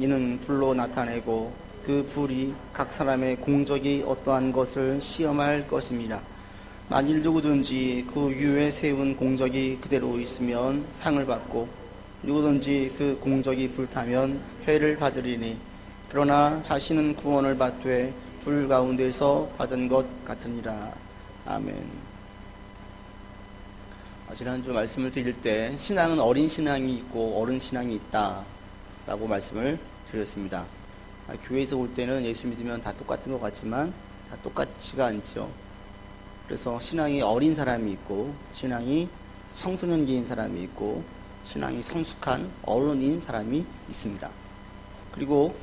이는 불로 나타내고 그 불이 각 사람의 공적이 어떠한 것을 시험할 것입니다. 만일 누구든지 그 위에 세운 공적이 그대로 있으면 상을 받고 누구든지 그 공적이 불타면 해를 받으리니 그러나 자신은 구원을 받되 불 가운데서 받은 것 같으니라. 아멘. 지난주 말씀을 드릴 때 신앙은 어린 신앙이 있고 어른 신앙이 있다 라고 말씀을 드렸습니다. 교회에서 올 때는 예수 믿으면 다 똑같은 것 같지만 다 똑같지가 않죠. 그래서 신앙이 어린 사람이 있고 신앙이 청소년기인 사람이 있고 신앙이 성숙한 어른인 사람이 있습니다. 그리고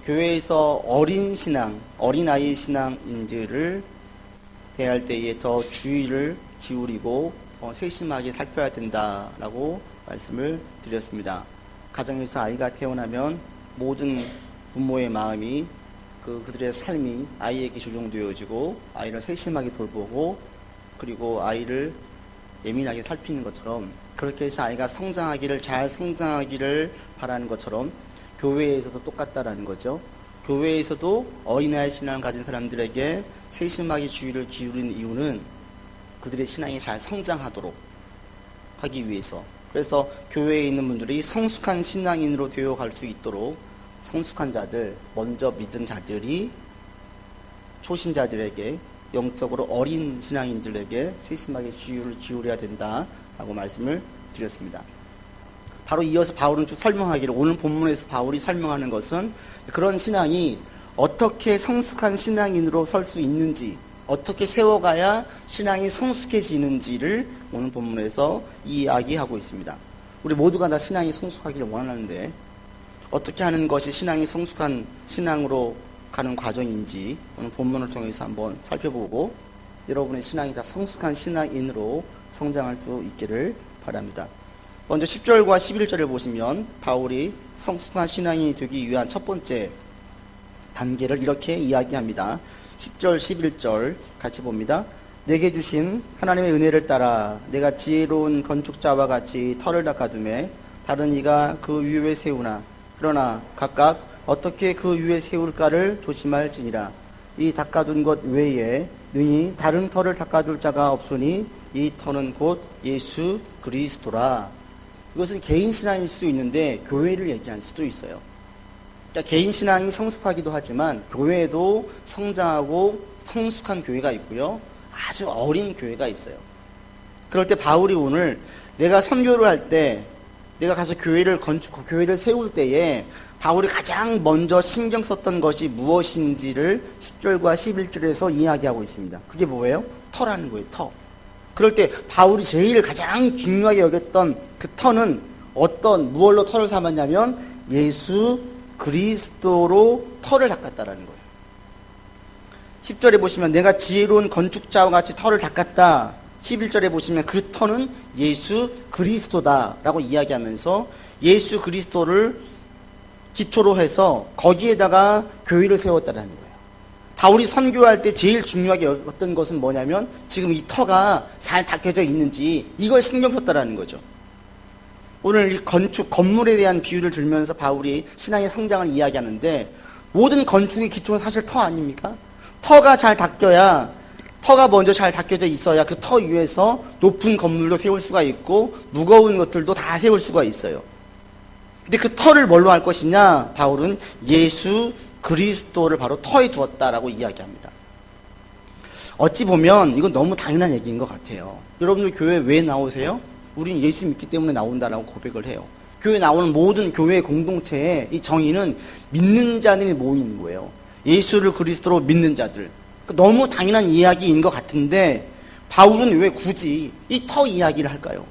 교회에서 어린 신앙, 어린아이 신앙인들을 대할 때에 더 주의를 기울이고 세심하게 살펴야 된다라고 말씀을 드렸습니다. 가정에서 아이가 태어나면 모든 부모의 마음이 그들의 삶이 아이에게 조종되어지고 아이를 세심하게 돌보고 그리고 아이를 예민하게 살피는 것처럼 그렇게 해서 아이가 잘 성장하기를 바라는 것처럼 교회에서도 똑같다라는 거죠. 교회에서도 어린아이 신앙을 가진 사람들에게 세심하게 주의를 기울이는 이유는 그들의 신앙이 잘 성장하도록 하기 위해서. 그래서 교회에 있는 분들이 성숙한 신앙인으로 되어갈 수 있도록 성숙한 자들, 먼저 믿은 자들이 초신자들에게 영적으로 어린 신앙인들에게 세심하게 주의를 기울여야 된다라고 말씀을 드렸습니다. 바로 이어서 바울은 쭉 설명하기를 오늘 본문에서 바울이 설명하는 것은 그런 신앙이 어떻게 성숙한 신앙인으로 설 수 있는지 어떻게 세워가야 신앙이 성숙해지는지를 오늘 본문에서 이야기하고 있습니다. 우리 모두가 다 신앙이 성숙하기를 원하는데 어떻게 하는 것이 신앙이 성숙한 신앙으로 가는 과정인지 오늘 본문을 통해서 한번 살펴보고 여러분의 신앙이 다 성숙한 신앙인으로 성장할 수 있기를 바랍니다. 먼저 10절과 11절을 보시면 바울이 성숙한 신앙인이 되기 위한 첫 번째 단계를 이렇게 이야기합니다. 10절, 11절 같이 봅니다. 내게 주신 하나님의 은혜를 따라 내가 지혜로운 건축자와 같이 터를 닦아두매 다른 이가 그 위에 세우나 그러나 각각 어떻게 그 위에 세울까를 조심할지니라. 이 닦아둔 것 외에 능히 다른 터를 닦아둘 자가 없으니 이 터는 곧 예수 그리스도라. 이것은 개인 신앙일 수도 있는데 교회를 얘기할 수도 있어요. 그러니까 개인 신앙이 성숙하기도 하지만 교회에도 성장하고 성숙한 교회가 있고요. 아주 어린 교회가 있어요. 그럴 때 바울이 오늘 내가 선교를 할 때 내가 가서 교회를 교회를 세울 때에 바울이 가장 먼저 신경 썼던 것이 무엇인지를 10절과 11절에서 이야기하고 있습니다. 그게 뭐예요? 터라는 거예요. 터. 그럴 때 바울이 제일 가장 중요하게 여겼던 그 터는 무얼로 터를 삼았냐면 예수 그리스도로 터를 닦았다라는 거예요. 10절에 보시면 내가 지혜로운 건축자와 같이 터를 닦았다. 11절에 보시면 그 터는 예수 그리스도다라고 이야기하면서 예수 그리스도를 기초로 해서 거기에다가 교회를 세웠다라는 거예요. 바울이 선교할 때 제일 중요하게 여겼던 것은 뭐냐면 지금 이 터가 잘 닦여져 있는지 이걸 신경 썼다라는 거죠. 오늘 이 건물에 대한 비유를 들면서 바울이 신앙의 성장을 이야기하는데 모든 건축의 기초는 사실 터 아닙니까? 터가 잘 닦여야 터가 먼저 잘 닦여져 있어야 그 터 위에서 높은 건물도 세울 수가 있고 무거운 것들도 다 세울 수가 있어요. 근데 그 터를 뭘로 할 것이냐? 바울은 예수 그리스도를 바로 터에 두었다라고 이야기합니다. 어찌 보면 이건 너무 당연한 얘기인 것 같아요. 여러분들 교회 왜 나오세요? 우린 예수 믿기 때문에 나온다라고 고백을 해요. 교회 나오는 모든 교회 공동체의 이 정의는 믿는 자들이 모이는 거예요. 예수를 그리스도로 믿는 자들. 너무 당연한 이야기인 것 같은데 바울은 왜 굳이 이 터 이야기를 할까요?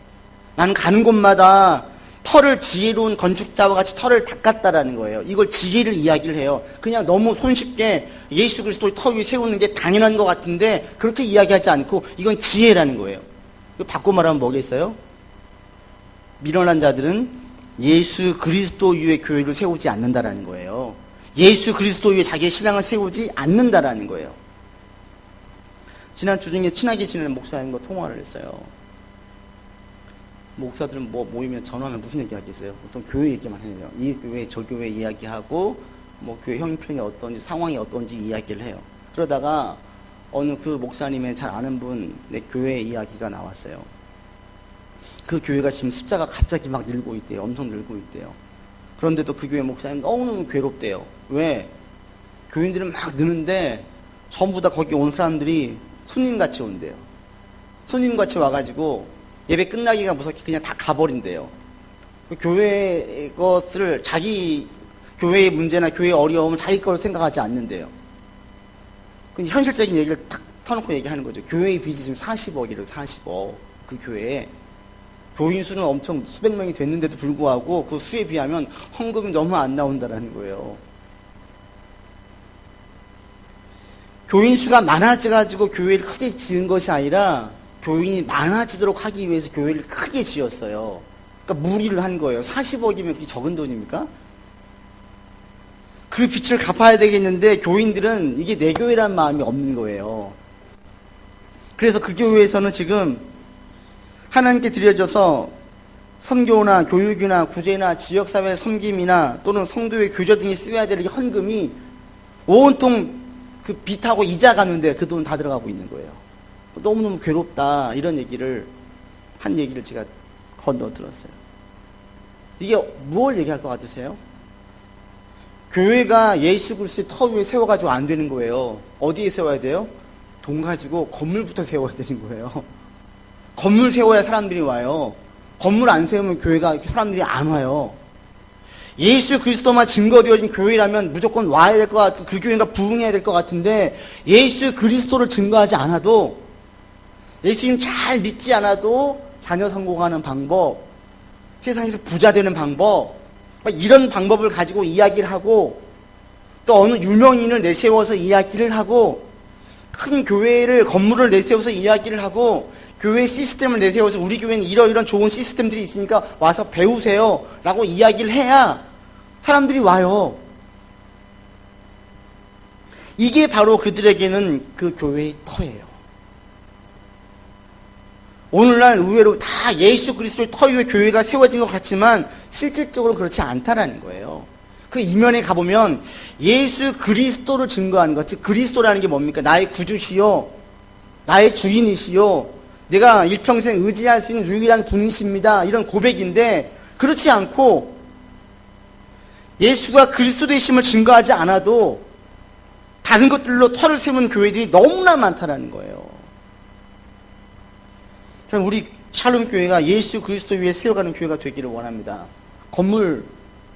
나는 가는 곳마다 터를 지혜로운 건축자와 같이 터를 닦았다라는 거예요. 이걸 지혜를 이야기를 해요. 그냥 너무 손쉽게 예수 그리스도의 터 위에 세우는 게 당연한 것 같은데 그렇게 이야기하지 않고 이건 지혜라는 거예요. 바꿔 말하면 뭐겠어요? 미련한 자들은 예수 그리스도 위에 교회를 세우지 않는다라는 거예요. 예수 그리스도 위에 자기의 신앙을 세우지 않는다라는 거예요. 지난 주 중에 친하게 지내는 목사님과 통화를 했어요. 목사들은 뭐 모이면 전화하면 무슨 얘기 하겠어요? 보통 교회 얘기만 해요. 이 교회, 저 교회 이야기하고, 뭐 교회 형편이 어떤지, 상황이 어떤지 이야기를 해요. 그러다가 어느 그 목사님의 잘 아는 분의 교회 이야기가 나왔어요. 그 교회가 지금 숫자가 갑자기 막 늘고 있대요. 엄청 늘고 있대요. 그런데도 그 교회 목사님 너무너무 괴롭대요. 왜? 교인들은 막 느는데 전부 다 거기 온 사람들이 손님같이 온대요. 손님같이 와가지고 예배 끝나기가 무섭게 그냥 다 가버린대요. 그 교회 것을 자기 교회의 문제나 교회의 어려움을 자기 걸 생각하지 않는데요. 그 현실적인 얘기를 탁 터놓고 얘기하는 거죠. 교회의 빚이 지금 40억이래요. 40억. 그 교회에. 교인 수는 엄청 수백 명이 됐는데도 불구하고 그 수에 비하면 헌금이 너무 안 나온다라는 거예요. 교인 수가 많아져가지고 교회를 크게 지은 것이 아니라 교인이 많아지도록 하기 위해서 교회를 크게 지었어요. 그러니까 무리를 한 거예요. 40억이면 그게 적은 돈입니까? 그 빚을 갚아야 되겠는데 교인들은 이게 내 교회란 마음이 없는 거예요. 그래서 그 교회에서는 지금 하나님께 드려져서 선교나 교육이나 구제나 지역사회 섬김이나 또는 성도의 교제 등에 쓰여야 될 헌금이 온통 그 빚하고 이자 가는데 그 돈 다 들어가고 있는 거예요. 너무너무 괴롭다 이런 얘기를 한 얘기를 제가 건너 들었어요. 이게 무엇을 얘기할 것 같으세요? 교회가 예수 그리스도의 터 위에 세워가지고 안 되는 거예요. 어디에 세워야 돼요? 돈 가지고 건물부터 세워야 되는 거예요. 건물 세워야 사람들이 와요. 건물 안 세우면 교회가 사람들이 안 와요. 예수 그리스도만 증거되어진 교회라면 무조건 와야 될 것 같고 그 교회가 부흥해야 될 것 같은데 예수 그리스도를 증거하지 않아도 예수님 잘 믿지 않아도 자녀 성공하는 방법, 세상에서 부자 되는 방법, 이런 방법을 가지고 이야기를 하고 또 어느 유명인을 내세워서 이야기를 하고 큰 교회를 건물을 내세워서 이야기를 하고 교회 시스템을 내세워서 우리 교회는 이러이런 좋은 시스템들이 있으니까 와서 배우세요 라고 이야기를 해야 사람들이 와요. 이게 바로 그들에게는 그 교회의 터예요. 오늘날 의외로 다 예수 그리스도의 터 위에 교회가 세워진 것 같지만 실질적으로 그렇지 않다라는 거예요. 그 이면에 가보면 예수 그리스도를 증거하는 것, 즉 그리스도라는 게 뭡니까? 나의 구주시요, 나의 주인이시요, 내가 일평생 의지할 수 있는 유일한 분이십니다. 이런 고백인데 그렇지 않고 예수가 그리스도 되심을 증거하지 않아도 다른 것들로 터를 세운 교회들이 너무나 많다라는 거예요. 저는 우리 샬롬 교회가 예수 그리스도 위에 세워가는 교회가 되기를 원합니다. 건물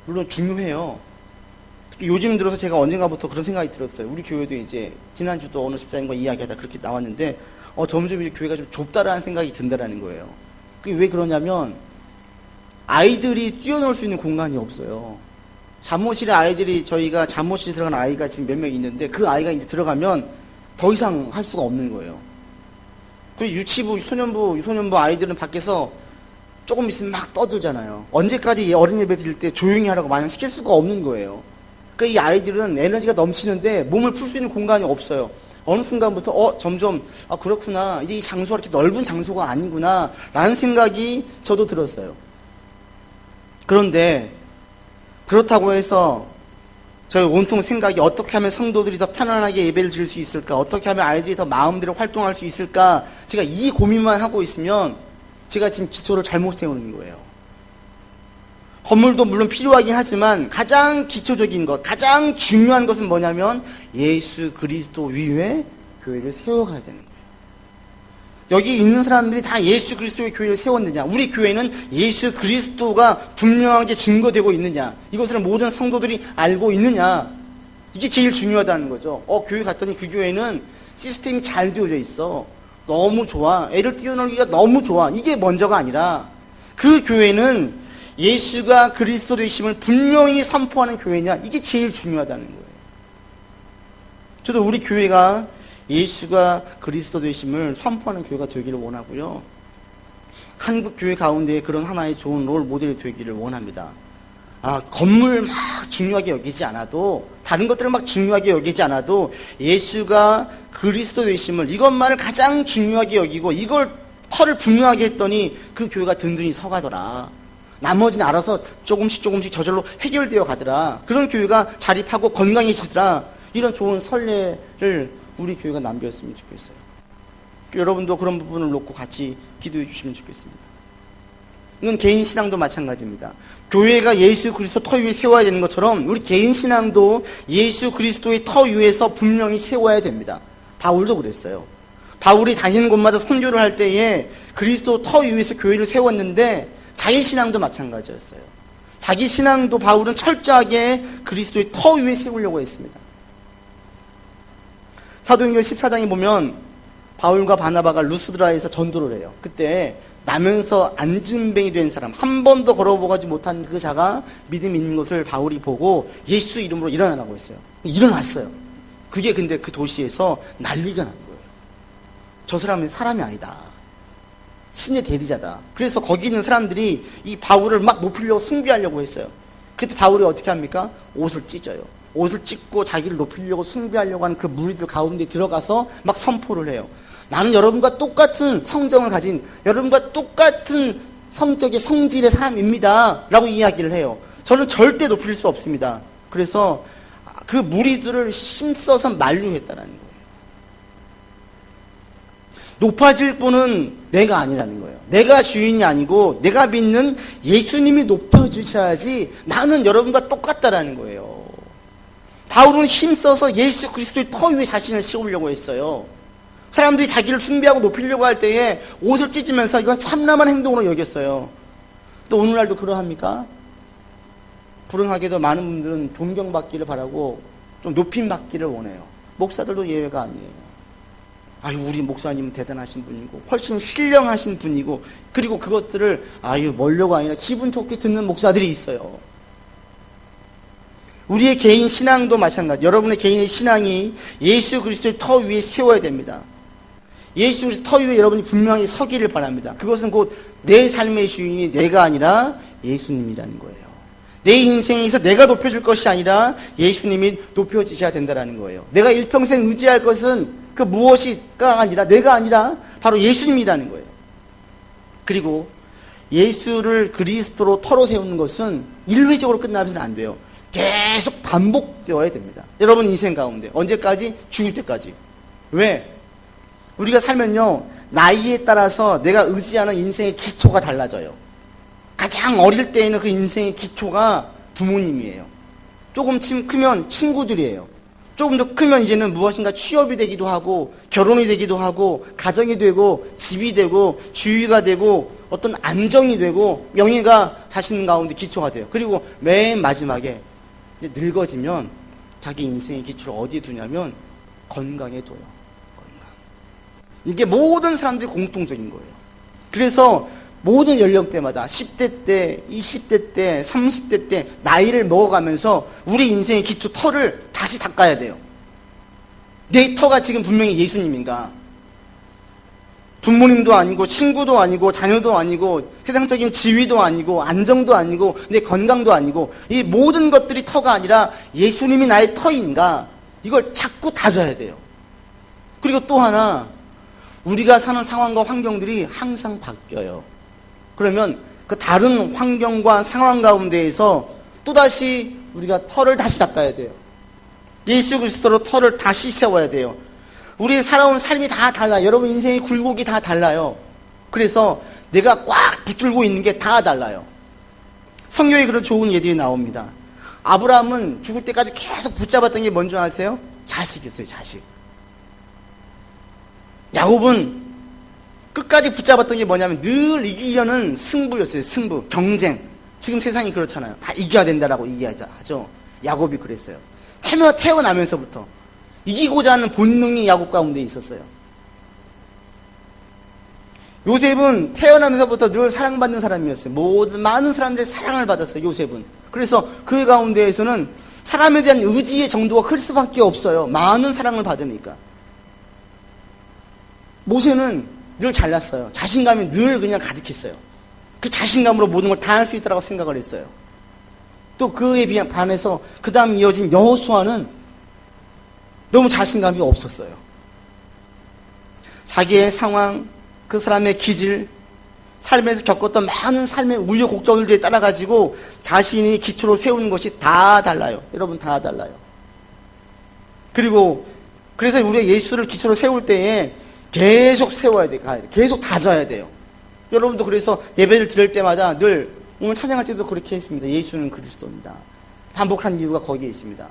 물론 중요해요. 특히 요즘 들어서 제가 언젠가부터 그런 생각이 들었어요. 우리 교회도 이제 지난주도 어느 집사님과 이야기하다 그렇게 나왔는데 점점 이제 교회가 좀 좁다라는 생각이 든다라는 거예요. 그게 왜 그러냐면 아이들이 뛰어놀 수 있는 공간이 없어요. 잠옷실에 아이들이 저희가 잠옷실에 들어간 아이가 지금 몇 명 있는데 그 아이가 이제 들어가면 더 이상 할 수가 없는 거예요. 그리고 유치부, 유소년부 아이들은 밖에서 조금 있으면 막 떠들잖아요. 언제까지 어린 예배 드릴 때 조용히 하라고 마냥 시킬 수가 없는 거예요. 그러니까 이 아이들은 에너지가 넘치는데 몸을 풀 수 있는 공간이 없어요. 어느 순간부터 점점 그렇구나, 이제 이 장소가 이렇게 넓은 장소가 아니구나 라는 생각이 저도 들었어요. 그런데 그렇다고 해서 저희 온통 생각이 어떻게 하면 성도들이 더 편안하게 예배를 드릴 수 있을까, 어떻게 하면 아이들이 더 마음대로 활동할 수 있을까, 제가 이 고민만 하고 있으면 제가 지금 기초를 잘못 세우는 거예요. 건물도 물론 필요하긴 하지만 가장 기초적인 것, 가장 중요한 것은 뭐냐면 예수 그리스도 위에 교회를 세워가야 되는 거예요. 여기 있는 사람들이 다 예수 그리스도의 교회를 세웠느냐, 우리 교회는 예수 그리스도가 분명하게 증거되고 있느냐, 이것을 모든 성도들이 알고 있느냐, 이게 제일 중요하다는 거죠. 교회 갔더니 그 교회는 시스템이 잘 되어져 있어, 너무 좋아, 애를 뛰어놀기가 너무 좋아, 이게 먼저가 아니라 그 교회는 예수가 그리스도 되심을 분명히 선포하는 교회냐, 이게 제일 중요하다는 거예요. 저도 우리 교회가 예수가 그리스도 되심을 선포하는 교회가 되기를 원하고요. 한국 교회 가운데 그런 하나의 좋은 롤 모델이 되기를 원합니다. 건물 막 중요하게 여기지 않아도, 다른 것들을 막 중요하게 여기지 않아도 예수가 그리스도 되심을, 이것만을 가장 중요하게 여기고 이걸 터를 분명하게 했더니 그 교회가 든든히 서가더라. 나머지는 알아서 조금씩 저절로 해결되어 가더라. 그런 교회가 자립하고 건강해지더라. 이런 좋은 선례를 우리 교회가 남겼으면 좋겠어요. 여러분도 그런 부분을 놓고 같이 기도해 주시면 좋겠습니다. 이건 개인 신앙도 마찬가지입니다. 교회가 예수 그리스도 터 위에 세워야 되는 것처럼 우리 개인 신앙도 예수 그리스도의 터 위에서 분명히 세워야 됩니다. 바울도 그랬어요. 바울이 다니는 곳마다 선교를 할 때에 그리스도 터 위에서 교회를 세웠는데 자기 신앙도 마찬가지였어요. 자기 신앙도 바울은 철저하게 그리스도의 터 위에 세우려고 했습니다. 사도행전 14장에 보면 바울과 바나바가 루스드라에서 전도를 해요. 그때 나면서 안진뱅이 된 사람, 한 번도 걸어보지 못한 그 자가 믿음이 있는 것을 바울이 보고 예수 이름으로 일어나라고 했어요. 일어났어요. 그게 근데 그 도시에서 난리가 난 거예요. 저 사람은 사람이 아니다. 신의 대리자다. 그래서 거기 있는 사람들이 이 바울을 막 높이려고 숭배하려고 했어요. 그때 바울이 어떻게 합니까? 옷을 찢어요. 옷을 찢고 자기를 높이려고 숭배하려고 하는 그 무리들 가운데 들어가서 막 선포를 해요. 나는 여러분과 똑같은 성정을 가진, 여러분과 똑같은 성적의 성질의 사람입니다. 라고 이야기를 해요. 저는 절대 높일 수 없습니다. 그래서 그 무리들을 힘써서 만류했다는 거예요. 높아질 분은 내가 아니라는 거예요. 내가 주인이 아니고 내가 믿는 예수님이 높여주셔야지 나는 여러분과 똑같다라는 거예요. 바울은 힘써서 예수 그리스도의 터 위에 자신을 세우려고 했어요. 사람들이 자기를 숭배하고 높이려고 할 때에 옷을 찢으면서 이건 참남한 행동으로 여겼어요. 또 오늘날도 그러합니까? 불행하게도 많은 분들은 존경받기를 바라고 좀 높임받기를 원해요. 목사들도 예외가 아니에요. 아유, 우리 목사님은 대단하신 분이고 훨씬 신령하신 분이고, 그리고 그것들을 아유 멀려가 아니라 기분 좋게 듣는 목사들이 있어요. 우리의 개인 신앙도 마찬가지. 여러분의 개인의 신앙이 예수 그리스도의 터 위에 세워야 됩니다. 예수 그리스도 터 위에 여러분이 분명히 서기를 바랍니다. 그것은 곧 내 삶의 주인이 내가 아니라 예수님이라는 거예요. 내 인생에서 내가 높여줄 것이 아니라 예수님이 높여지셔야 된다는 거예요. 내가 일평생 의지할 것은 그 무엇이가 아니라, 내가 아니라 바로 예수님이라는 거예요. 그리고 예수를 그리스도로 터로 세우는 것은 일회적으로 끝나서는 안 돼요. 계속 반복되어야 됩니다. 여러분 인생 가운데 언제까지? 죽을 때까지. 왜? 우리가 살면요, 나이에 따라서 내가 의지하는 인생의 기초가 달라져요. 가장 어릴 때에는 그 인생의 기초가 부모님이에요. 조금 크면 친구들이에요. 조금 더 크면 이제는 무엇인가 취업이 되기도 하고, 결혼이 되기도 하고, 가정이 되고, 집이 되고, 주위가 되고, 어떤 안정이 되고, 명예가 자신 가운데 기초가 돼요. 그리고 맨 마지막에 이제 늙어지면 자기 인생의 기초를 어디에 두냐면 건강에 둬요. 건강. 이게 모든 사람들이 공통적인 거예요. 그래서 모든 연령대마다 10대 때, 20대 때, 30대 때 나이를 먹어가면서 우리 인생의 기초 터를 다시 닦아야 돼요. 내 터가 지금 분명히 예수님인가? 부모님도 아니고 친구도 아니고 자녀도 아니고 세상적인 지위도 아니고 안정도 아니고 내 건강도 아니고 이 모든 것들이 터가 아니라 예수님이 나의 터인가? 이걸 자꾸 다져야 돼요. 그리고 또 하나, 우리가 사는 상황과 환경들이 항상 바뀌어요. 그러면 그 다른 환경과 상황 가운데에서 또다시 우리가 터를 다시 닦아야 돼요. 예수 그리스도로 터를 다시 세워야 돼요. 우리 살아온 삶이 다 달라요. 여러분 인생의 굴곡이 다 달라요. 그래서 내가 꽉 붙들고 있는 게 다 달라요. 성경에 그런 좋은 예들이 나옵니다. 아브라함은 죽을 때까지 계속 붙잡았던 게 뭔지 아세요? 자식이었어요. 자식. 야곱은 끝까지 붙잡았던 게 뭐냐면 늘 이기려는 승부였어요. 승부, 경쟁. 지금 세상이 그렇잖아요. 다 이겨야 된다라고 얘기하죠. 야곱이 그랬어요. 태어나면서부터 이기고자 하는 본능이 야곱 가운데 있었어요. 요셉은 태어나면서부터 늘 사랑받는 사람이었어요. 많은 사람들의 사랑을 받았어요. 요셉은. 그래서 그 가운데에서는 사람에 대한 의지의 정도가 클 수밖에 없어요. 많은 사랑을 받으니까. 모세는 늘 잘났어요. 자신감이 늘 그냥 가득했어요. 그 자신감으로 모든 걸 다 할 수 있다고 생각을 했어요. 또 그에 반해서 그 다음 이어진 여호수아는 너무 자신감이 없었어요. 자기의 상황, 그 사람의 기질, 삶에서 겪었던 많은 삶의 우여곡절들에 따라 가지고 자신이 기초로 세우는 것이 다 달라요. 여러분, 다 달라요. 그리고 그래서 우리가 예수를 기초로 세울 때에 계속 세워야 돼. 계속 다져야 돼요. 여러분도 그래서 예배를 드릴 때마다 늘, 오늘 찬양할 때도 그렇게 했습니다. 예수는 그리스도입니다. 반복한 이유가 거기에 있습니다.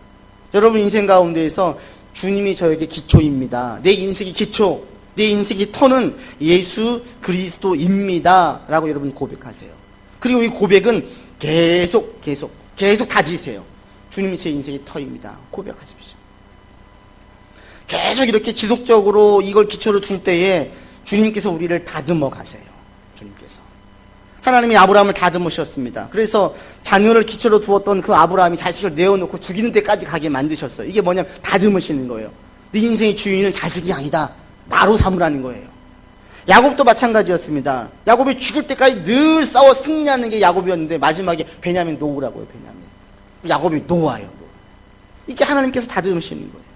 여러분 인생 가운데에서 주님이 저에게 기초입니다. 내 인생의 기초, 내 인생의 터는 예수 그리스도입니다. 라고 여러분 고백하세요. 그리고 이 고백은 계속 다지세요. 주님이 제 인생의 터입니다. 고백하십시오. 계속 이렇게 지속적으로 이걸 기초로 둘 때에 주님께서 우리를 다듬어 가세요. 주님께서. 하나님이 아브라함을 다듬으셨습니다. 그래서 자녀를 기초로 두었던 그 아브라함이 자식을 내어놓고 죽이는 데까지 가게 만드셨어요. 이게 뭐냐면 다듬으시는 거예요. 네 인생의 주인은 자식이 아니다. 나로 삼으라는 거예요. 야곱도 마찬가지였습니다. 야곱이 죽을 때까지 늘 싸워 승리하는 게 야곱이었는데 마지막에 베냐민 놓으라고요. 베냐민. 야곱이 놓아요. 이게 하나님께서 다듬으시는 거예요.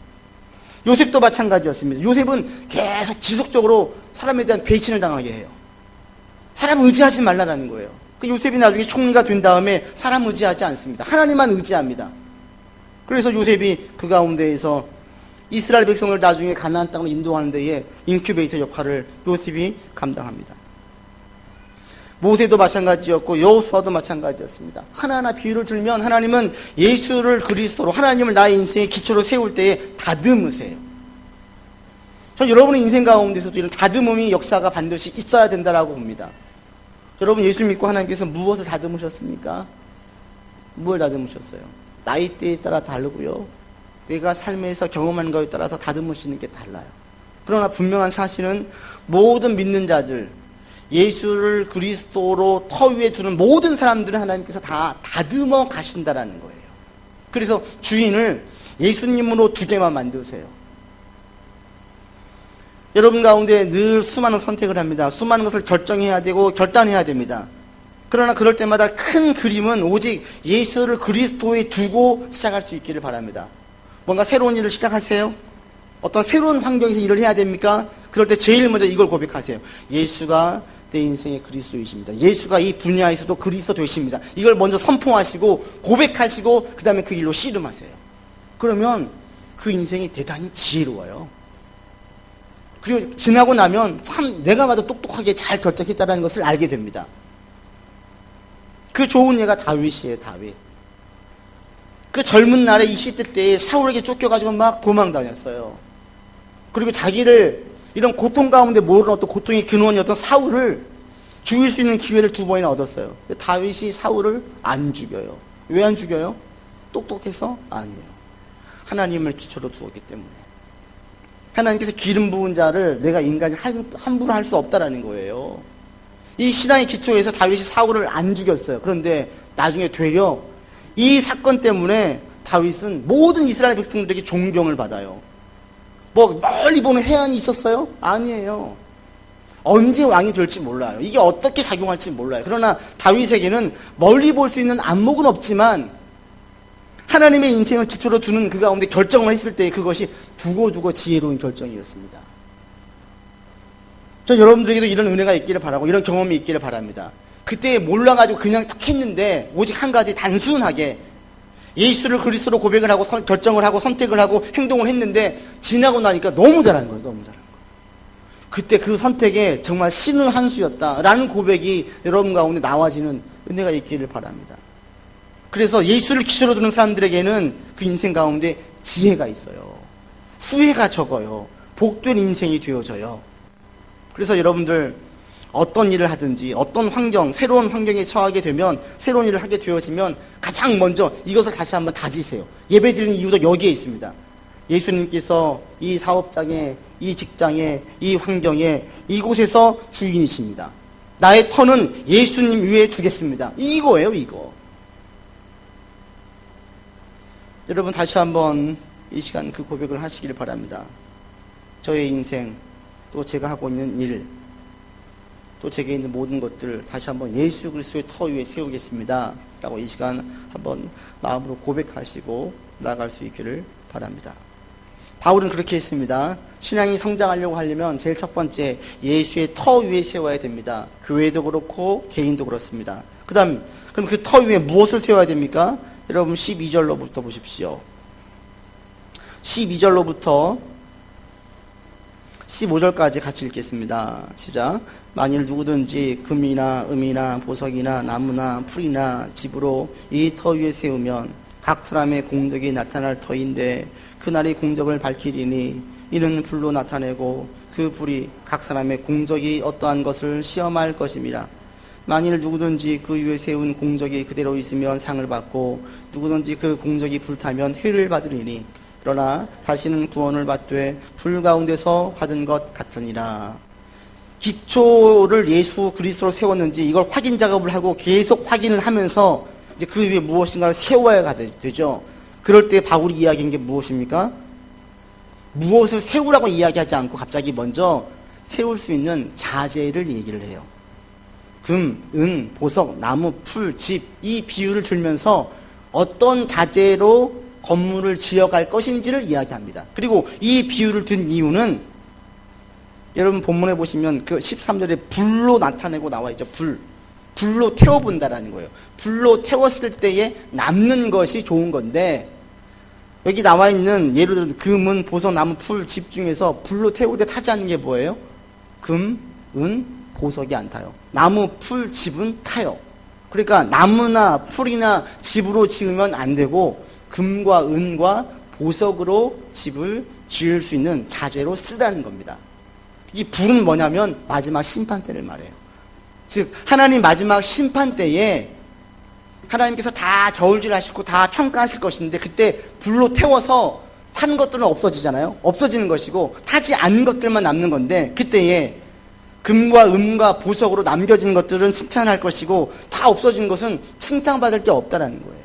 요셉도 마찬가지였습니다. 요셉은 계속 지속적으로 사람에 대한 배신을 당하게 해요. 사람 의지하지 말라라는 거예요. 그 요셉이 나중에 총리가 된 다음에 사람 의지하지 않습니다. 하나님만 의지합니다. 그래서 요셉이 그 가운데에서 이스라엘 백성을 나중에 가나안 땅으로 인도하는 데에 인큐베이터 역할을 요셉이 감당합니다. 모세도 마찬가지였고 여호수아도 마찬가지였습니다. 하나하나 비유를 들면 하나님은 예수를 그리스도로, 하나님을 나의 인생의 기초로 세울 때에 다듬으세요. 전 여러분의 인생 가운데서도 이런 다듬음이 역사가 반드시 있어야 된다라고 봅니다. 여러분 예수 믿고 하나님께서 무엇을 다듬으셨습니까? 무엇을 다듬으셨어요? 나이대에 따라 다르고요. 내가 삶에서 경험한 것에 따라서 다듬으시는 게 달라요. 그러나 분명한 사실은 모든 믿는 자들, 예수를 그리스도로 터 위에 두는 모든 사람들은 하나님께서 다 다듬어 가신다라는 거예요. 그래서 주인을 예수님으로 두게만 만드세요. 여러분 가운데 늘 수많은 선택을 합니다. 수많은 것을 결정해야 되고 결단해야 됩니다. 그러나 그럴 때마다 큰 그림은 오직 예수를 그리스도에 두고 시작할 수 있기를 바랍니다. 뭔가 새로운 일을 시작하세요? 어떤 새로운 환경에서 일을 해야 됩니까? 그럴 때 제일 먼저 이걸 고백하세요. 예수가 내 인생의 그리스도이십니다. 예수가 이 분야에서도 그리스도 되십니다. 이걸 먼저 선포하시고 고백하시고 그 다음에 그 일로 씨름하세요. 그러면 그 인생이 대단히 지혜로워요. 그리고 지나고 나면 참 내가 봐도 똑똑하게 잘 결정했다는 것을 알게 됩니다. 그 좋은 예가 다윗이에요. 다윗. 그 젊은 날에 20대 때에 사울에게 쫓겨가지고 막 도망 다녔어요. 그리고 자기를 이런 고통 가운데 모르는 어떤 고통의 근원이었던 사울을 죽일 수 있는 기회를 2번이나 얻었어요. 다윗이 사울을 안 죽여요. 왜 안 죽여요? 똑똑해서? 아니에요. 하나님을 기초로 두었기 때문에. 하나님께서 기름 부은 자를 내가 인간이 함부로 할 수 없다라는 거예요. 이 신앙의 기초에서 다윗이 사울을 안 죽였어요. 그런데 나중에 되려 이 사건 때문에 다윗은 모든 이스라엘 백성들에게 존경을 받아요. 뭐 멀리 보는 해안이 있었어요? 아니에요. 언제 왕이 될지 몰라요. 이게 어떻게 작용할지 몰라요. 그러나 다윗에게는 멀리 볼 수 있는 안목은 없지만 하나님의 인생을 기초로 두는 그 가운데 결정을 했을 때 그것이 두고 지혜로운 결정이었습니다. 저 여러분들에게도 이런 은혜가 있기를 바라고 이런 경험이 있기를 바랍니다. 그때 몰라가지고 그냥 딱 했는데 오직 한 가지 단순하게 예수를 그리스도로 고백을 하고 결정을 하고 선택을 하고 행동을 했는데 지나고 나니까 너무 잘한 거예요. 너무 잘한 거예요. 그때 그 선택에 정말 신의 한 수였다라는 고백이 여러분 가운데 나와지는 은혜가 있기를 바랍니다. 그래서 예수를 기초로 두는 사람들에게는 그 인생 가운데 지혜가 있어요. 후회가 적어요. 복된 인생이 되어져요. 그래서 여러분들 어떤 일을 하든지 어떤 환경, 새로운 환경에 처하게 되면 새로운 일을 하게 되어지면 가장 먼저 이것을 다시 한번 다지세요. 예배 드리는 이유도 여기에 있습니다. 예수님께서 이 사업장에, 이 직장에, 이 환경에, 이곳에서 주인이십니다. 나의 터는 예수님 위에 두겠습니다. 이거예요, 이거. 여러분 다시 한번 이 시간 그 고백을 하시기를 바랍니다. 저의 인생, 또 제가 하고 있는 일, 또 제게 있는 모든 것들 다시 한번 예수 그리스도의 터 위에 세우겠습니다. 라고 이 시간 한번 마음으로 고백하시고 나아갈 수 있기를 바랍니다. 바울은 그렇게 했습니다. 신앙이 성장하려고 하려면 제일 첫 번째 예수의 터 위에 세워야 됩니다. 교회도 그렇고 개인도 그렇습니다. 그럼 그 터 위에 무엇을 세워야 됩니까? 여러분 12절로부터 보십시오. 12절로부터 15절까지 같이 읽겠습니다. 시작. 만일 누구든지 금이나 음이나 보석이나 나무나 풀이나 집으로 이 터 위에 세우면 각 사람의 공적이 나타날 터인데 그날이 공적을 밝히리니 이는 불로 나타내고 그 불이 각 사람의 공적이 어떠한 것을 시험할 것임이라. 만일 누구든지 그 위에 세운 공적이 그대로 있으면 상을 받고 누구든지 그 공적이 불타면 해를 받으리니 그러나 자신은 구원을 받되 불 가운데서 받은 것 같으니라. 기초를 예수 그리스도로 세웠는지 이걸 확인 작업을 하고 계속 확인을 하면서 이제 그 위에 무엇인가를 세워야 되죠. 그럴 때 바울이 이야기한 게 무엇입니까? 무엇을 세우라고 이야기하지 않고 갑자기 먼저 세울 수 있는 자재를 얘기를 해요. 금, 은, 보석, 나무, 풀, 집, 이 비유를 들면서 어떤 자재로 건물을 지어갈 것인지를 이야기합니다. 그리고 이 비유를 든 이유는 여러분 본문에 보시면 그 13절에 불로 나타내고 나와 있죠. 불로 태워본다라는 거예요. 불로 태웠을 때에 남는 것이 좋은 건데 여기 나와 있는 예를 들어 금은 보석, 나무, 풀, 집 중에서 불로 태울 때 타지 않는 게 뭐예요? 금, 은, 보석이 안 타요. 나무, 풀, 집은 타요. 그러니까 나무나 풀이나 집으로 지으면 안 되고 금과 은과 보석으로 집을 지을 수 있는 자재로 쓰라는 겁니다. 이 불은 뭐냐면 마지막 심판 때를 말해요. 즉 하나님 마지막 심판 때에 하나님께서 다 저울질하시고 다 평가하실 것인데 그때 불로 태워서 탄 것들은 없어지잖아요. 없어지는 것이고 타지 않은 것들만 남는 건데 그때에 금과 은과 보석으로 남겨진 것들은 칭찬할 것이고 다 없어진 것은 칭찬받을 게 없다라는 거예요.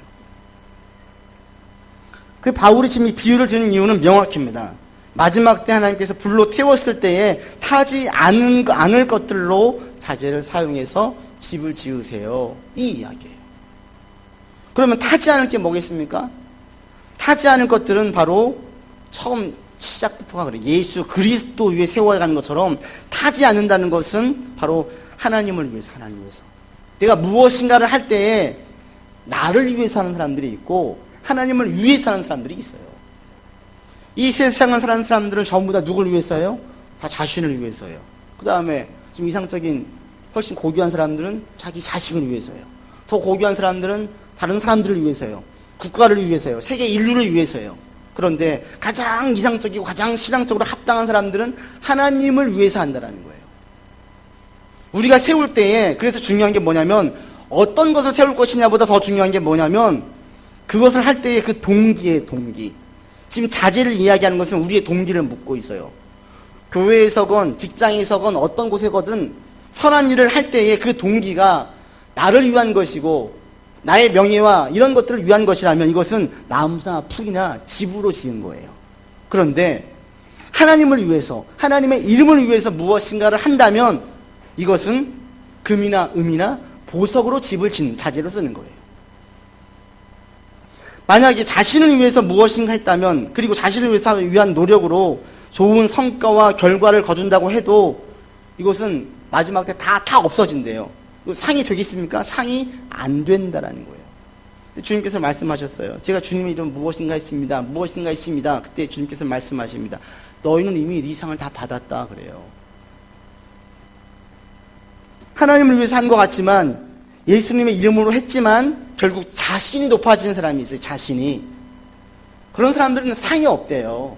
그 바울이 지금 이 비유를 드는 이유는 명확합니다. 마지막 때 하나님께서 불로 태웠을 때에 타지 않을 것들로 자재를 사용해서 집을 지으세요. 이 이야기예요. 그러면 타지 않을 게 뭐겠습니까? 타지 않을 것들은 바로 처음 시작부터가 그래요. 예수 그리스도 위에 세워가는 것처럼 타지 않는다는 것은 바로 하나님을 위해서, 하나님 위해서. 내가 무엇인가를 할 때에 나를 위해서 하는 사람들이 있고 하나님을 위해서 하는 사람들이 있어요. 이 세상을 사는 사람들은 전부 다 누굴 위해서요? 다 자신을 위해서요. 그 다음에 좀 이상적인 훨씬 고귀한 사람들은 자기 자식을 위해서요. 더 고귀한 사람들은 다른 사람들을 위해서요. 국가를 위해서요. 세계 인류를 위해서요. 그런데 가장 이상적이고 가장 신앙적으로 합당한 사람들은 하나님을 위해서 한다는 거예요. 우리가 세울 때에 그래서 중요한 게 뭐냐면 어떤 것을 세울 것이냐보다 더 중요한 게 뭐냐면 그것을 할 때의 그 동기예요. 동기. 지금 자제를 이야기하는 것은 우리의 동기를 묻고 있어요. 교회에서건 직장에서건 어떤 곳에거든 선한 일을 할 때의 그 동기가 나를 위한 것이고 나의 명예와 이런 것들을 위한 것이라면 이것은 나무나 풀이나 집으로 지은 거예요. 그런데 하나님을 위해서 하나님의 이름을 위해서 무엇인가를 한다면 이것은 금이나 음이나 보석으로 집을 짓는 자재로 쓰는 거예요. 만약에 자신을 위해서 무엇인가 했다면 그리고 자신을 위한 노력으로 좋은 성과와 결과를 거둔다고 해도 이것은 마지막 때 다 없어진대요. 상이 되겠습니까? 상이 안 된다라는 거예요. 주님께서 말씀하셨어요. 제가 주님의 이름 무엇인가 했습니다. 무엇인가 했습니다. 그때 주님께서 말씀하십니다. 너희는 이미 네 상을 다 받았다 그래요. 하나님을 위해서 한 것 같지만 예수님의 이름으로 했지만 결국 자신이 높아지는 사람이 있어요. 자신이. 그런 사람들은 상이 없대요.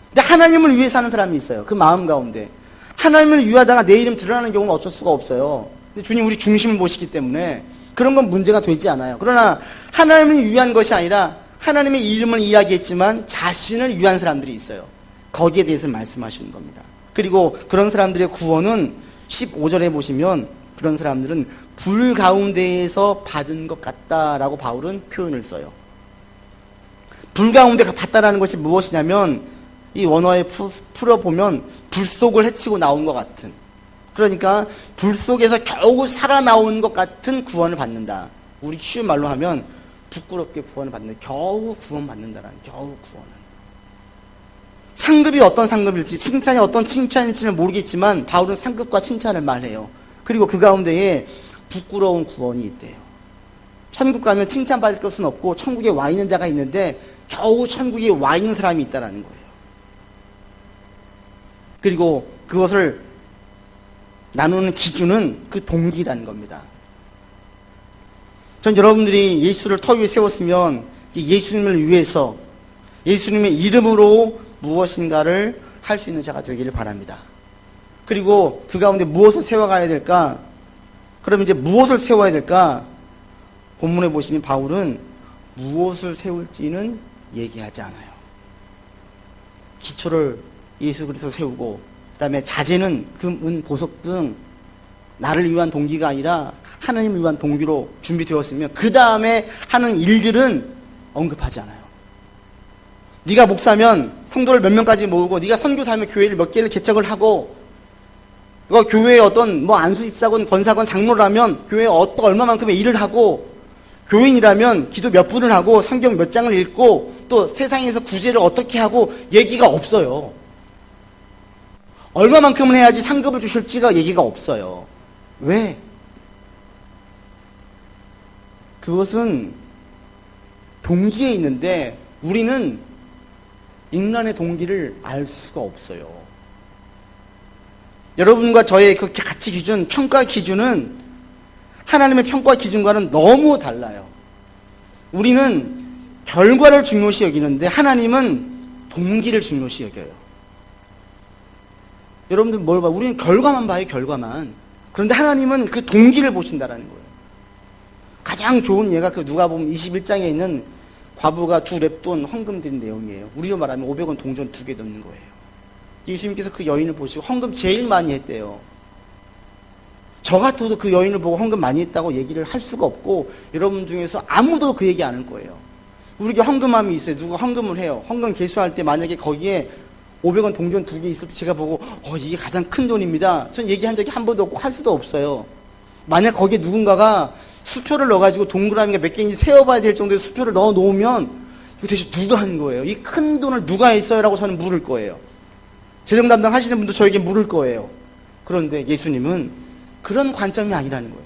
근데 하나님을 위해서 하는 사람이 있어요. 그 마음 가운데. 하나님을 위하다가 내 이름 드러나는 경우는 어쩔 수가 없어요. 근데 주님 우리 중심을 보시기 때문에 그런 건 문제가 되지 않아요. 그러나 하나님을 위한 것이 아니라 하나님의 이름을 이야기했지만 자신을 위한 사람들이 있어요. 거기에 대해서 말씀하시는 겁니다. 그리고 그런 사람들의 구원은 15절에 보시면 그런 사람들은 불 가운데에서 받은 것 같다라고 바울은 표현을 써요. 불 가운데 받다라는 것이 무엇이냐면 이 원어에 풀어보면 불 속을 헤치고 나온 것 같은, 그러니까 불 속에서 겨우 살아나온 것 같은 구원을 받는다. 우리 쉬운 말로 하면 부끄럽게 구원을 받는, 겨우 구원받는다라는, 겨우 구원은. 상급이 어떤 상급일지, 칭찬이 어떤 칭찬일지는 모르겠지만 바울은 상급과 칭찬을 말해요. 그리고 그 가운데에 부끄러운 구원이 있대요. 천국 가면 칭찬받을 것은 없고 천국에 와 있는 자가 있는데 겨우 천국에 와 있는 사람이 있다는 거예요. 그리고 그것을 나누는 기준은 그 동기라는 겁니다. 전 여러분들이 예수를 터 위에 세웠으면 예수님을 위해서 예수님의 이름으로 무엇인가를 할 수 있는 자가 되기를 바랍니다. 그리고 그 가운데 무엇을 세워가야 될까? 그럼 이제 무엇을 세워야 될까? 본문에 보시면 바울은 무엇을 세울지는 얘기하지 않아요. 기초를 예수 그리스도 세우고, 그 다음에 자재는 금, 은, 보석 등 나를 위한 동기가 아니라 하나님을 위한 동기로 준비되었으면 그 다음에 하는 일들은 언급하지 않아요. 네가 목사면 성도를 몇 명까지 모으고, 네가 선교사면 교회를 몇 개를 개척을 하고, 교회에 어떤 안수 집사건 권사건 장로라면 교회에 얼마만큼의 일을 하고, 교인이라면 기도 몇 분을 하고 성경 몇 장을 읽고 또 세상에서 구제를 어떻게 하고 얘기가 없어요. 얼마만큼은 해야지 상급을 주실지가 얘기가 없어요. 왜? 그것은 동기에 있는데 우리는 인간의 동기를 알 수가 없어요. 여러분과 저의 그 가치 기준, 평가 기준은 하나님의 평가 기준과는 너무 달라요. 우리는 결과를 중요시 여기는데 하나님은 동기를 중요시 여겨요. 여러분들 뭘 봐요? 우리는 결과만 봐요, 결과만. 그런데 하나님은 그 동기를 보신다라는 거예요. 가장 좋은 예가 그 누가복음 21장에 있는 과부가 2렙돈 헌금 드린 내용이에요. 우리로 말하면 500원 동전 2개 넣는 거예요. 예수님께서 그 여인을 보시고 헌금 제일 많이 했대요. 저 같아도 그 여인을 보고 헌금 많이 했다고 얘기를 할 수가 없고, 여러분 중에서 아무도 그 얘기 안 할 거예요. 우리가 헌금함이 있어요. 누가 헌금을 해요. 헌금 개수할 때 만약에 거기에 500원 동전 2개 있을 때 제가 보고 이게 가장 큰 돈입니다. 전 얘기한 적이 한 번도 없고 할 수도 없어요. 만약 거기에 누군가가 수표를 넣어가지고 동그라미가 몇 개인지 세어봐야 될 정도의 수표를 넣어 놓으면 이거 대체 누가 한 거예요? 이 큰 돈을 누가 했어요? 라고 저는 물을 거예요. 재정 담당 하시는 분도 저에게 물을 거예요. 그런데 예수님은 그런 관점이 아니라는 거예요.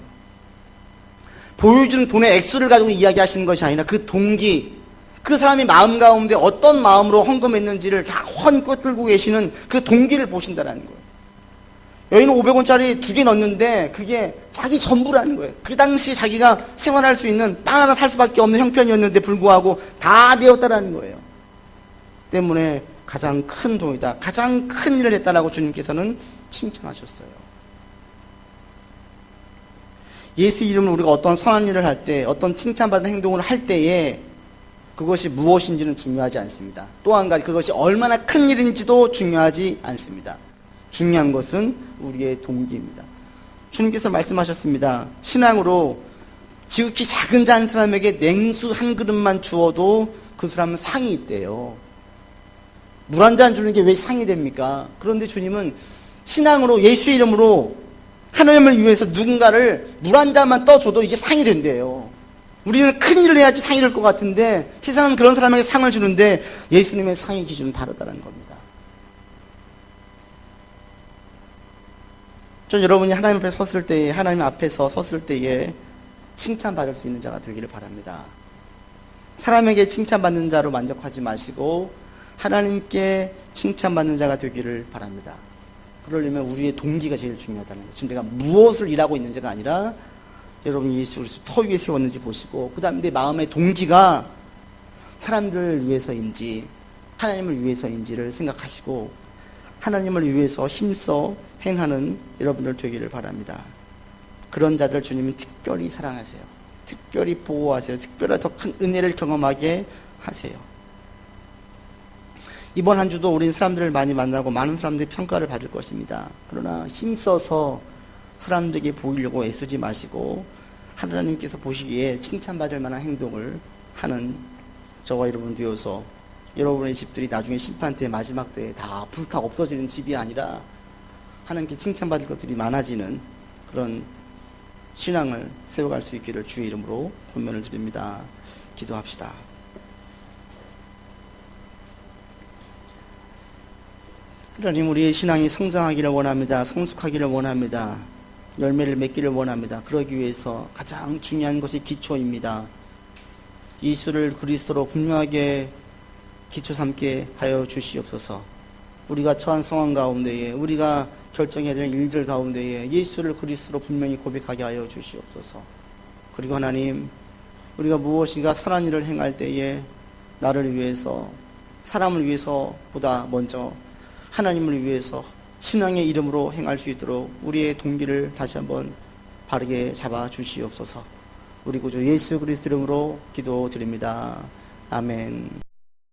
보여주는 돈의 액수를 가지고 이야기하시는 것이 아니라 그 동기, 그 사람이 마음 가운데 어떤 마음으로 헌금했는지를 다 헌껏 끌고 계시는 그 동기를 보신다는 거예요. 여인은 500원짜리 2개 넣었는데 그게 자기 전부라는 거예요. 그 당시 자기가 생활할 수 있는 빵 하나 살 수밖에 없는 형편이었는데 불구하고 다 되었다라는 거예요. 때문에 가장 큰 돈이다, 가장 큰 일을 했다라고 주님께서는 칭찬하셨어요. 예수 이름으로 우리가 어떤 선한 일을 할 때, 어떤 칭찬받은 행동을 할 때에 그것이 무엇인지는 중요하지 않습니다. 또 한 가지, 그것이 얼마나 큰 일인지도 중요하지 않습니다. 중요한 것은 우리의 동기입니다. 주님께서 말씀하셨습니다. 신앙으로 지극히 작은 자 한 사람에게 냉수 한 그릇만 주어도 그 사람은 상이 있대요. 물 한 잔 주는 게 왜 상이 됩니까? 그런데 주님은 신앙으로 예수 이름으로 하나님을 위해서 누군가를 물 한 잔만 떠줘도 이게 상이 된대요. 우리는 큰 일을 해야지 상이 될 것 같은데 세상은 그런 사람에게 상을 주는데 예수님의 상의 기준은 다르다는 겁니다. 전 여러분이 하나님 앞에 섰을 때에, 하나님 앞에서 섰을 때에 칭찬받을 수 있는 자가 되기를 바랍니다. 사람에게 칭찬받는 자로 만족하지 마시고 하나님께 칭찬받는 자가 되기를 바랍니다. 그러려면 우리의 동기가 제일 중요하다는 거예요. 지금 내가 무엇을 일하고 있는지가 아니라 여러분이 예수 그리스도 터 위에 세웠는지 보시고, 그 다음에 내 마음의 동기가 사람들을 위해서인지 하나님을 위해서인지를 생각하시고 하나님을 위해서 힘써 행하는 여러분들 되기를 바랍니다. 그런 자들 주님은 특별히 사랑하세요. 특별히 보호하세요. 특별히 더 큰 은혜를 경험하게 하세요. 이번 한 주도 우리는 사람들을 많이 만나고 많은 사람들이 평가를 받을 것입니다. 그러나 힘써서 사람들에게 보이려고 애쓰지 마시고 하나님께서 보시기에 칭찬받을 만한 행동을 하는 저와 여러분 되어서 여러분의 집들이 나중에 심판 때, 마지막 때에 다 불타 없어지는 집이 아니라 하나님께 칭찬받을 것들이 많아지는 그런 신앙을 세워갈 수 있기를 주의 이름으로 권면을 드립니다. 기도합시다. 하나님, 우리의 신앙이 성장하기를 원합니다. 성숙하기를 원합니다. 열매를 맺기를 원합니다. 그러기 위해서 가장 중요한 것이 기초입니다. 예수를 그리스도로 분명하게 기초 삼게 하여 주시옵소서. 우리가 처한 상황 가운데에, 우리가 결정해야 되는 일들 가운데에 예수를 그리스도로 분명히 고백하게 하여 주시옵소서. 그리고 하나님, 우리가 무엇인가 선한 일을 행할 때에 나를 위해서, 사람을 위해서보다 먼저 하나님을 위해서 신앙의 이름으로 행할 수 있도록 우리의 동기를 다시 한번 바르게 잡아 주시옵소서. 우리 구주 예수 그리스도 이름으로 기도드립니다. 아멘.